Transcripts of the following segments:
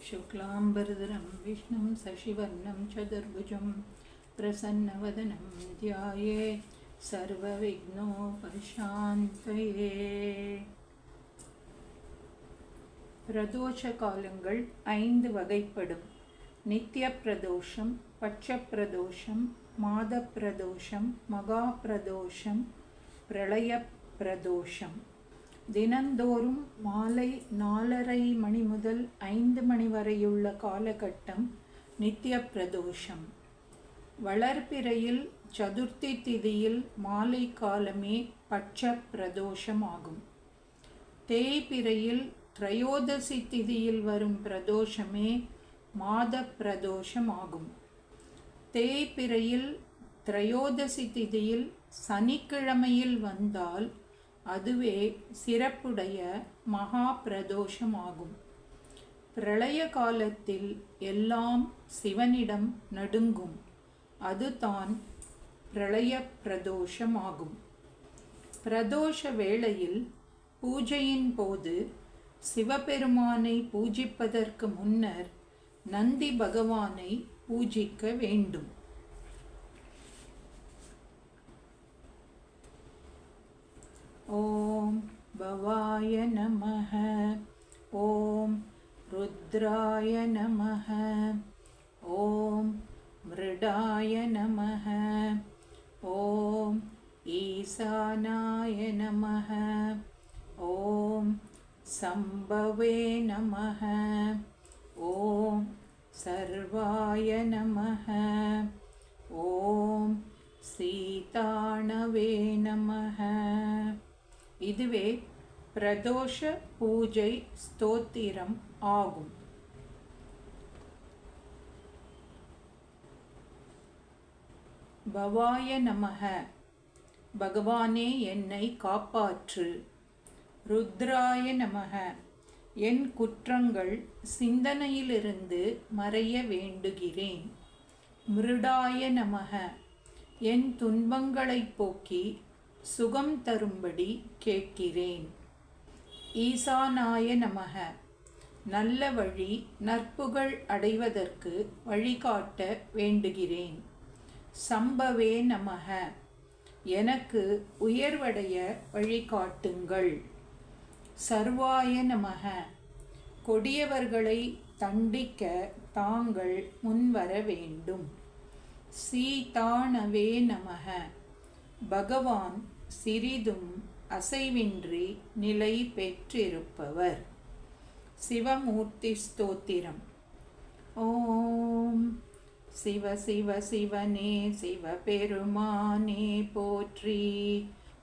शुक्लांबरधरं विष्णुं शशिवर्णं चतुर्भुजं प्रसन्नवदनं ध्यायेत् सर्वविघ्नोपशान्तये. பிரதோஷ காலங்கள் 5 வகைப்படும். நித்திய பிரதோஷம், பட்ச பிரதோஷம், மாத பிரதோஷம், மகா பிரதோஷம், பிரளய பிரதோஷம். தினந்தோறும் மாலை 4:30 மணி முதல் 5 மணி வரையுள்ள காலகட்டம் நித்திய பிரதோஷம். வளர்பிறையில் சதுர்த்தி திதியில் மாலை காலமே பட்ச பிரதோஷம் ஆகும். தேய்பிறையில் திரையோதசி திதியில் வரும் பிரதோஷமே மாத பிரதோஷம் ஆகும். தேய்பிறையில் திரையோதசி திதியில் சனிக்கிழமையில் வந்தால் அதுவே சிறப்புடைய மகா பிரதோஷம் ஆகும். பிரளய காலத்தில் எல்லாம் சிவனிடம் நடுங்கும். அதுதான் பிரளய பிரதோஷம் ஆகும். பிரதோஷ வேளையில் பூஜையின் போது சிவபெருமானை பூஜிப்பதற்கு முன்னர் நந்தி பகவானை பூஜிக்க வேண்டும். ஓம் பவாய நமஹ, ஓம் ருத்ராய நமஹ, ஓம் மிருடாய நமஹ, ஓம் ஈசானாய நமஹ, ஓம் சம்பவே நமஹ, ஓம் சர்வாய நமஹ, ஓம் சீதாணவே நமஹ. இதுவே பிரதோஷ பூஜை ஸ்தோத்திரம் ஆகும். பவாய நமஹ, பகவானே என்னை காப்பாற்று. ருத்ராய நமஹ, என் குற்றங்கள் சிந்தனையிலிருந்து மறைய வேண்டுகிறேன். மிருடாய நமஹ, என் துன்பங்களை போக்கி சுகம் தரும்படி கேட்கிறேன். ஈசானாய நமஹ, நல்ல வழி நற்புகழ் அடைவதற்கு வழிகாட்ட வேண்டுகிறேன். சம்பவே நமஹ, எனக்கு உயர்வடைய வழிகாட்டுங்கள். சர்வாய நமஹ, கொடியவர்களை தண்டிக்க தாங்கள் முன்வர வேண்டும். சீதாணவே நமஹ, பகவான் சிறிதும் அசைவின்றி நிலை பெற்றிருப்பவர். சிவமூர்த்தி ஸ்தோத்திரம். ஓம் சிவ சிவ சிவனே சிவபெருமானே போற்றி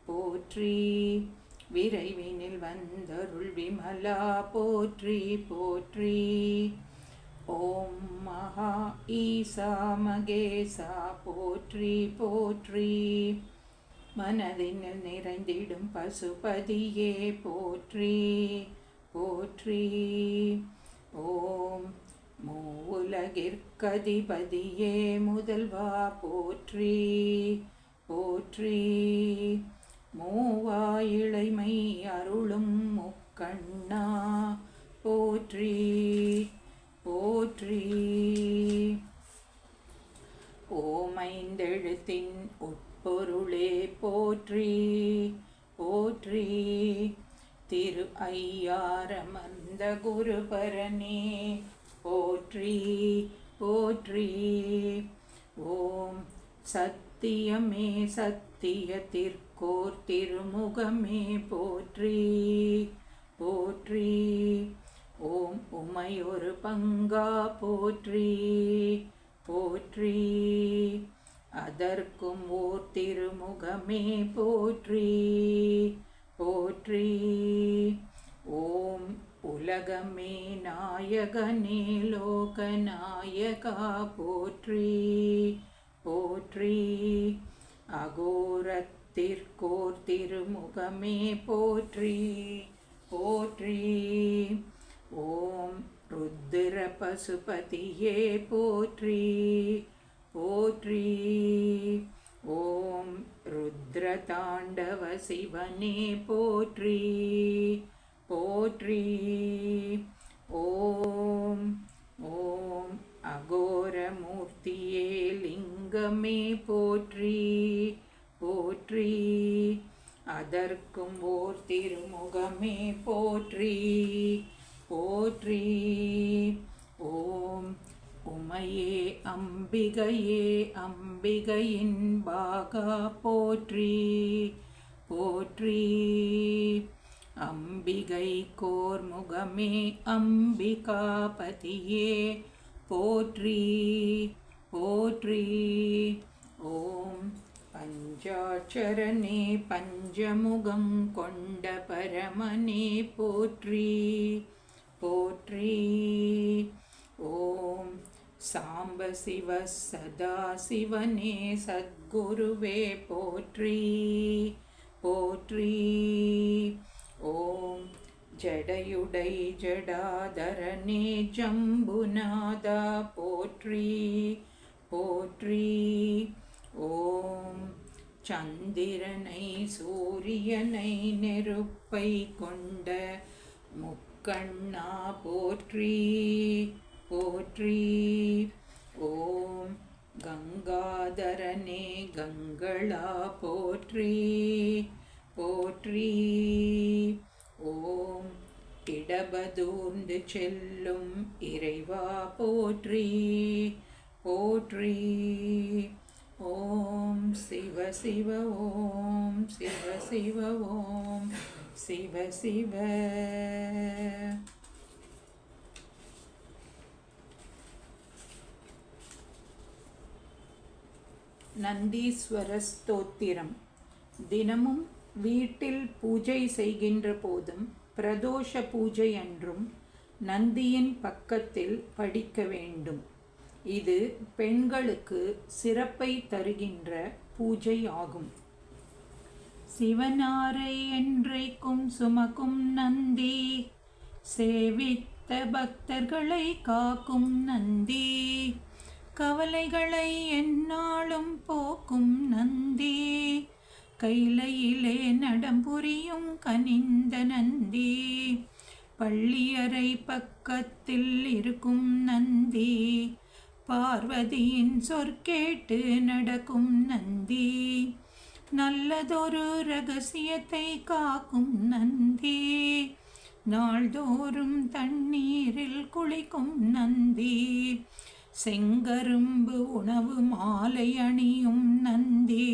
போற்றி. விரைவினில் வந்தருள் விமலா போற்றி போற்றி. ஓம் மகா ஈசா மகேசா போற்றி போற்றி. மனதினில் நிறைந்திடும் பசுபதியே போற்றி போற்றி. ஓம் மூவுலகிற்கதிபதியே முதல்வா போற்றி போற்றி. மூவா இளைமை அருளும் முக்கண்ணா போற்றி போற்றி. ஓமைந்தெழுத்தின் உட்பொருளே போற்றி போற்றி. திரு ஐயாரமர்ந்த குருபரனே போற்றி போற்றி. ஓம் சத்தியமே சத்தியத்திற்கோர் திருமுகமே போற்றி போற்றி. ஓம் உமையொரு பங்கா போற்றி போற்றி. அதற்கும் ஓர் திருமுகமே போற்றி போற்றி. ஓம் உலகமே நாயகனே லோகநாயகா போற்றி போற்றி. அகோரத்திற்கோர் திருமுகமே போற்றி போற்றி. ஓம் ருத்திர பசுபதியே போற்றி போற்றி. ஓம் ருத்ர தாண்டவ சிவனே போற்றி போற்றி. ஓம் லிங்கமே போற்றி போற்றி. அதற்கும் ஓர் திருமுகமே போற்றி போற்றி. ஓம் உமையே அம்பிகையே அம்பிகையின் பாகா போற்றி போற்றி. அம்பிகை கோர்முகமே அம்பிகாபதியே போற்றி போற்றி. ஓம் பஞ்சாட்சரனே பஞ்சமுகம் கொண்ட பரமனே போற்றி போற்றி. ஓம் சாம்ப சிவ சதா சிவனே சத்குருவே போற்றி போற்றி. ஓம் ஜடையுடை ஜடாதரனே ஜம்புநாதா போற்றி போற்றி. ஓம் சந்திரனை சூரியனை நெருப்பை கொண்ட முக்கண்ணா போற்றி போற்றி. ஓம் கங்காதரனே கங்களா போற்றி போற்றி. ஓம் இடபதூர்ந்து செல்லும் இறைவா போற்றி போற்றி. ஓம் சிவ சிவ ஓம் சிவ சிவ ஓம் சிவ சிவ. நந்தீஸ்வர ஸ்தோத்திரம். தினமும் வீட்டில் பூஜை செய்கின்ற போதும் பிரதோஷ பூஜை அன்றும் நந்தியின் பக்கத்தில் படிக்க வேண்டும். இது பெண்களுக்கு சிறப்பை தருகின்ற பூஜை ஆகும். சிவனாரை என்றைக்கும் சுமக்கும் நந்தி, சேவித்த பக்தர்களை காக்கும் நந்தி, கவலைகளை எந்நாளும் போக்கும் நந்தி, கைலையிலே நடம்புரியும் கனிந்த நந்தி, பள்ளியறை பக்கத்தில் இருக்கும் நந்தி, பார்வதியின் சொற்கேட்டு நடக்கும் நந்தி, நல்லதொரு ரகசியத்தை காக்கும் நந்தி, நாள்தோறும் தண்ணீரில் குளிக்கும் நந்தி, செங்கரும்பு உணவு மாலை அணியும் நந்தி,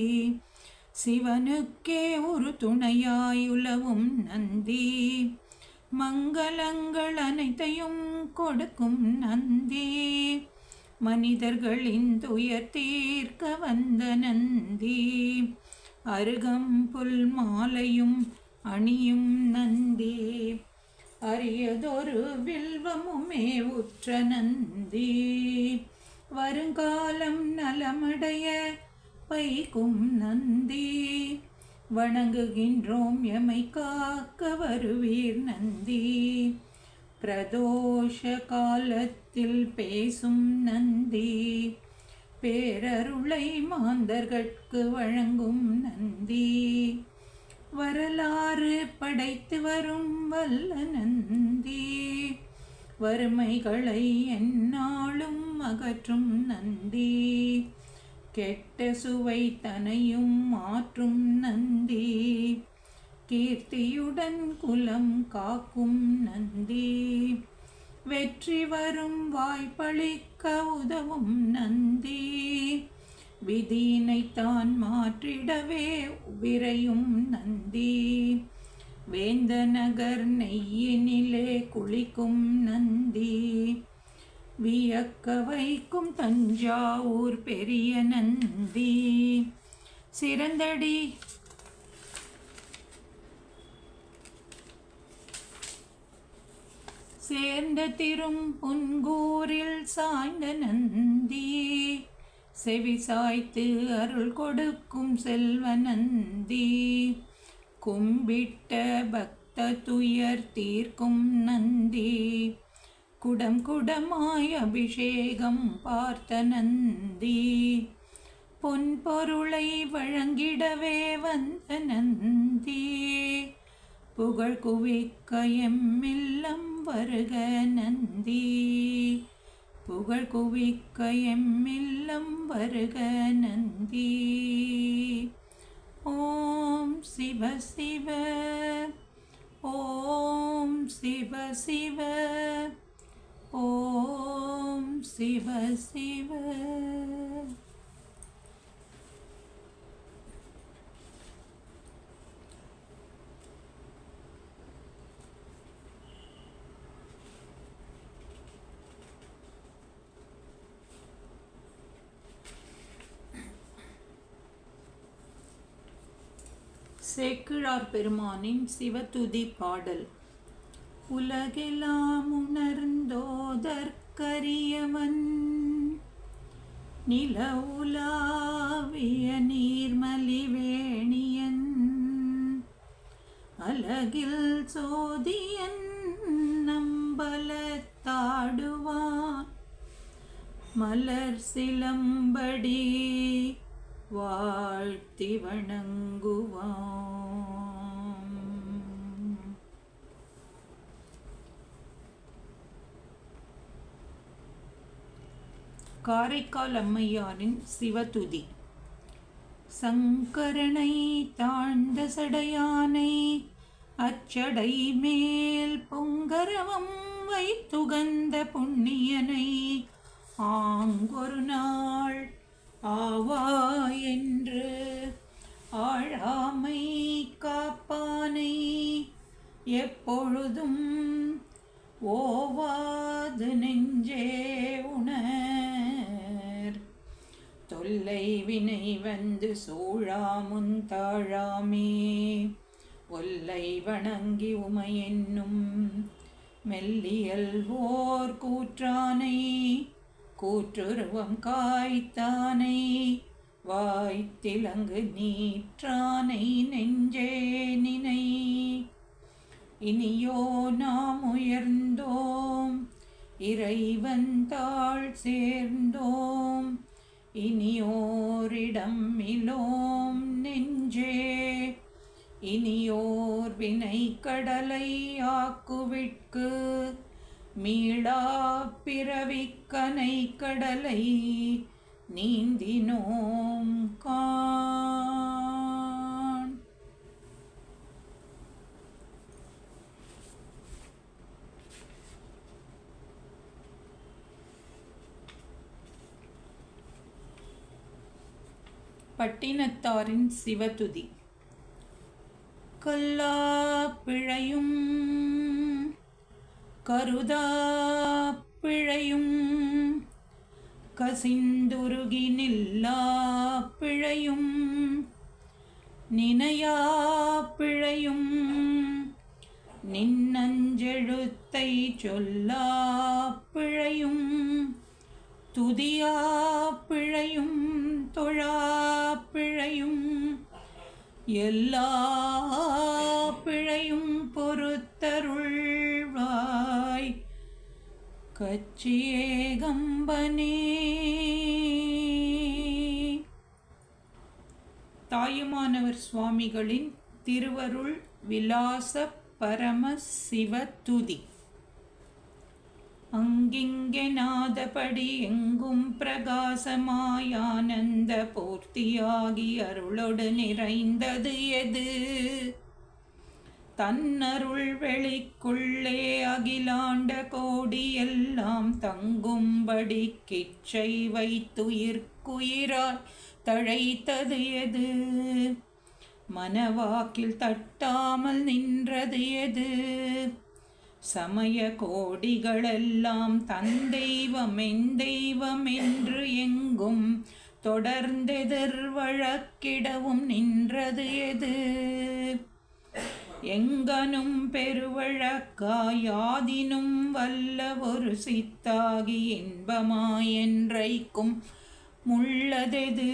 சிவனுக்கே ஒரு துணையாயுலவும் நந்தி, மங்களங்கள் அனைத்தையும் கொடுக்கும் நந்தி, மனிதர்களின் துயர் தீர்க்க வந்த நந்தி, அருகம்புல் மாலையும் அணியும் நந்தி, அரியதொரு வில்வமுமே உற்ற நந்தி, வருங்காலம் நலமடைய வைக்கும் நந்தி, வணங்குகின்றோம் எமை காக்க வருவீர் நந்தி, பிரதோஷ காலத்தில் பேசும் நந்தி, பேரருளை மாந்தர்கட்கு வழங்கும் நந்தி, வரலாறு படைத்து வரும் வல்ல நந்தி, வறுமைகளை எந்நாளும் அகற்றும் நந்தி, கெட்ட சுவை தனையும் மாற்றும் நந்தி, கீர்த்தியுடன் குலம் காக்கும் நந்தி, வெற்றி வரும் வாய்ப்பளிக்க உதவும் நந்தி, விதியினைத்தான் மாற்றிடவே விரையும் நந்தி, வேந்த நகர் நெய்யினிலே குளிக்கும் நந்தி, வியக்க வைக்கும் தஞ்சாவூர் பெரிய நந்தி, சிறந்தடி சேர்ந்த திரும் புன்கூரில் சாய்ந்த நந்தி, செவி சாய்த்து அருள் கொடுக்கும் செல்வ நந்தி, கும்பிட்ட பக்த துயர் தீர்க்கும் நந்தி, குடம் குடமாய் அபிஷேகம் பார்த்த நந்தி, பொன் பொருளை வழங்கிடவே வந்த நந்தி, புகழ் குவிக்க எம்மில்லம் வருக நந்தி, புகழ் குவிக்க எம்மில்லம் வருக நந்தி. ஓம் சிவ சிவ ஓம் சிவ சிவ ஓம் சிவ சிவ. சேக்கிழார் பெருமானின் சிவதுதி பாடல். உலகெல்லாம் உணர்ந்தோதற்கரியவன் நில உலாவிய நீர்மலிவேணியன் அலகில் சோதியன் நம்பலத்தாடுவான் மலர் சிலம்படி வாழ்த்தி வணங்குவாம். காரைக்கால் அம்மையாரின் சிவதுதி. சங்கரனை தாழ்ந்த சடையானை அச்சடை மேல் பொங்கரவம் வைத்துகந்த புண்ணியனை ஆங்கொரு நாள் ஆவா என்று ஆழாமை காப்பானை எப்பொழுதும் ஓவாது நெஞ்சே உணர். தொல்லை வினை வந்து சூழாமுன் தாழாமே ஒல்லை வணங்கி உமையென்னும் மெல்லியல்வோர் கூற்றானை கூற்றுருவம் காய்த்தானை வாய்த்திலங்கு நீற்றானை நெஞ்சே நினை. இனியோ நாம் உயர்ந்தோம் இறைவன் தாழ் சேர்ந்தோம் இனியோரிடம் இலோம் நெஞ்சே. இனியோர் வினை கடலை ஆக்குவிட்கு மீளா பிறவிக்கனை கடலை நீந்தினோம் காண். பட்டினத்தாரின் சிவதுதி. கல்லா பிழையும் கருதா பிழையும் கசிந்துருகி நில்லா பிழையும் நினையா பிழையும் நின்னஞ்செழுத்தை சொல்லா பிழையும் துதியா பிழையும் தொழா பிழையும் எல்லா பிழையும் பொறுத்தருள்வாய் கச்சியேகம்பனே. தாயுமானவர் சுவாமிகளின் திருவருள் விலாச பரம சிவதுதி. அங்கிங்கெனாதபடி எங்கும் பிரகாசமாய் ஆனந்த பூர்த்தியாகி அருளொடு நிறைந்தது எது? தன்னருள் வெளிக்குள்ளே அகிலாண்ட கோடி எல்லாம் தங்கும்படி கிச்சை வைத்துயிர்க்குயிராய் தழைத்தது எது? மனவாக்கில் தட்டாமல் நின்றது எது? சமய கோடிகளெல்லாம் தந்தெய்வம் எந்தெய்வம் என்று எங்கும் தொடர்ந்தெதிர் வழக்கிடவும் நின்றது எது? எங்கனும் பெருவழக்காயாதினும் வல்ல ஒரு சித்தாகி இன்பமாயென்றைக்கும் முள்ளதெது?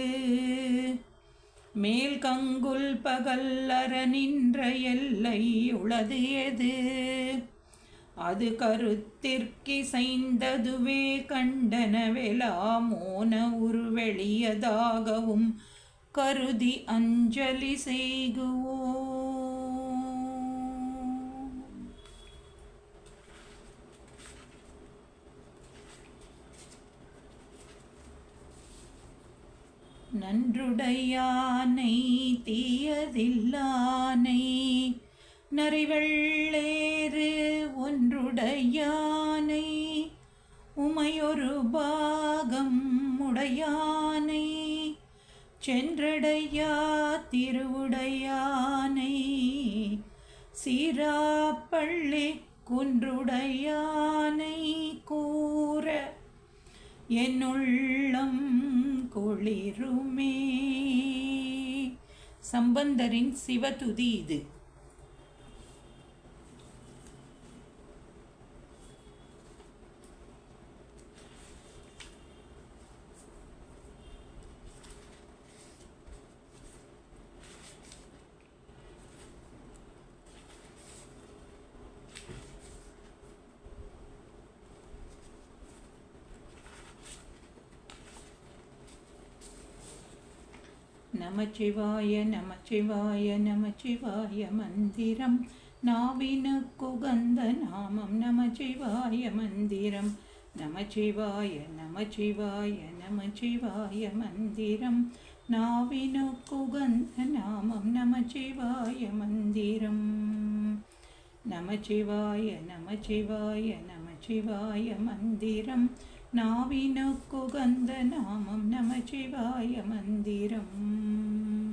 மேல் கங்குல் பகல் அற நின்ற எல்லை உளது எது? அது கருத்திற்கிசைந்ததுவே கண்டனவெலாம் மோன உருவெளியதாகவும் கருதி அஞ்சலி செய்குவோம். நன்றுடையானை தீயதில்லானை நரிவெள்ளேறு ஒன்றுடையானை உமையொரு பாகம் உடையானை சென்றடையா திருவுடையானை சீராப்பள்ளி குன்றுடையானை கூற என்னுள்ளம் குளிருமே. சம்பந்தரின் சிவதுதி இது. நமச்சிவாய நமச்சிவாய நமச்சிவாய மந்திரம் நாவினுக்குகந்த நாமம் நமச்சிவாய மந்திரம் நமச்சிவாய நமச்சிவாய நமச்சிவாய மந்திரம் நாவினுக்குகந்த நாமம் நமச்சிவாய மந்திரம் நமச்சிவாய நமச்சிவாய நமச்சிவாய மந்திரம் நாவினுக்குகந்த நாமம் நமச்சிவாய மந்திரம்.